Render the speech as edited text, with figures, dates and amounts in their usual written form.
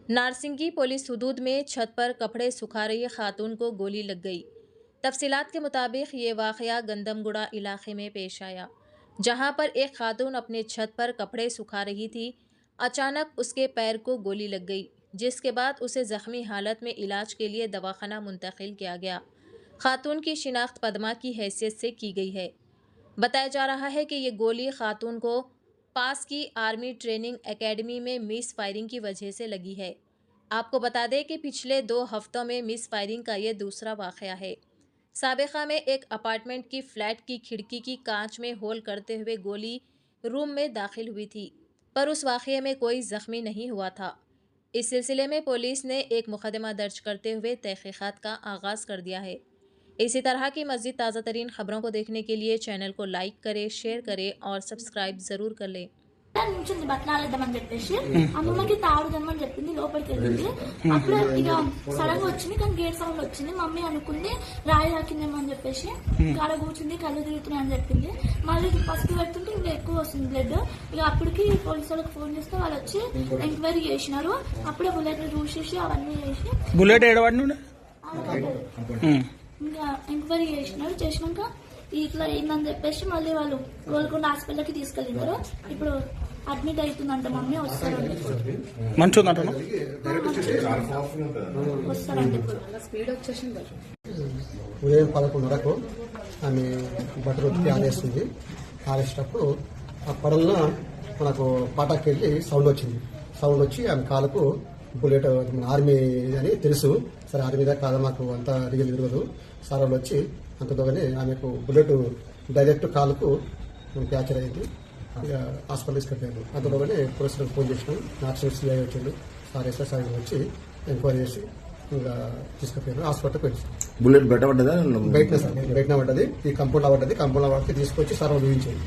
Narsingi police हुदूद में छत पर कपड़े सुखा रही खातून को गोली लग गई। तफसीलात के मुताबिक ये वाक़या गंदमगुड़ा इलाके में पेश आया, जहां पर एक खातून अपने छत पर कपड़े सुखा रही थी। अचानक उसके पैर को गोली लग गई, जिसके बाद उसे ज़ख्मी हालत में इलाज के लिए दवाखाना मुंतकिल किया गया। खातून की शिनाख्त पद्मा की हैसियत से की गई है। बताया जा रहा है कि ये गोली खातून को पास की आर्मी ट्रेनिंग एकेडमी में मिस फायरिंग की वजह से लगी है। आपको बता दें कि पिछले 2 हफ्तों में मिस फायरिंग का ये दूसरा वाक़या है। साबिक़ा में एक अपार्टमेंट की फ्लैट की खिड़की की कांच में होल करते हुए गोली रूम में दाखिल हुई थी, पर उस वाक़ये में कोई ज़ख्मी नहीं हुआ था। इस सिलसिले में पुलिस ने एक मुकदमा दर्ज करते हुए तहक़ीक़ात का आगाज़ कर दिया है। इसी तरह की मज़ीद ताज़ा तरीन खबरों को देखने के लिए चैनल को लाइक करें, शेयर करें और सब्सक्राइब ज़रूर कर लें। నుంచింది బట్టలాడేద్దామని చెప్పేసి అమ్మమ్మకి తాడు దమ్మని చెప్పింది, లోపలికి వెళ్ళింది. అప్పుడు ఇక సడన్ గా వచ్చింది, కానీ గేట్ సౌండ్ వచ్చింది. మమ్మీ అనుకుంది రాయి తాకిందేమో అని చెప్పేసి కాడ కూర్చుంది, కళ్ళు తిరుగుతున్నాయి అని చెప్పింది. మళ్ళీ పసుపు పెడుతుంటే ఇంకా ఎక్కువ వస్తుంది బ్లడ్. ఇక అప్పటికి పోలీసు వాళ్ళకి ఫోన్ చేస్తే వాళ్ళు వచ్చి ఎంక్వైరీ చేసినారు. అప్పుడే బుల్లెట్ చూసేసి అవన్నీ చేసి బుల్లెట్ ఏడవాడి ఇంకా ఎంక్వైరీ చేసినారు. చేసినాక ఇట్లా అయిందని చెప్పేసి మళ్ళీ వాళ్ళు గోల్కొండ హాస్పిటల్కి తీసుకెళ్ళినారు. ఇప్పుడు అడ్మిట్ అవుతుందంట. మమ్మీ వస్తారండి, వస్తారండి. ఉదయం 11:30కు ఆమె బట్టలు ఉతికి ఆనేస్తుంది. ఆనేసేటప్పుడు ఆ పడవలో మనకు పాటాకెళ్ళి సౌండ్ వచ్చింది. సౌండ్ వచ్చి ఆమె కాలుకు బుల్లెట్ ఆర్మీ అని తెలుసు. సరే ఆర్మీ దాకా కాదు, మాకు అంతా రియల్ తిరగదు. సార్ వాళ్ళు వచ్చి అంతతోగానే ఆమెకు బుల్లెట్ డైరెక్ట్ కాలుకు ఫ్రాక్చర్ అయింది. ఇక హాస్పిటల్ తీసుకెళ్ళారు. అంతలోగానే పోలీసులకు ఫోన్ చేసినాం. నార్సింగ్ సిఐ వచ్చిండు, సార్ ఎస్ఎస్ సార్ వచ్చి ఎంక్వైరీ చేసి ఇంకా తీసుకుపోయారు. హాస్పిటల్కి వెళ్ళి బుల్లెట్ బయట పడ్డదా? బయటనే సార్, బయటనే పడ్డది. ఈ కంపౌండ్ పడ్డది. కంపౌండ్ పడితే తీసుకొచ్చి సార్ చూపించారు.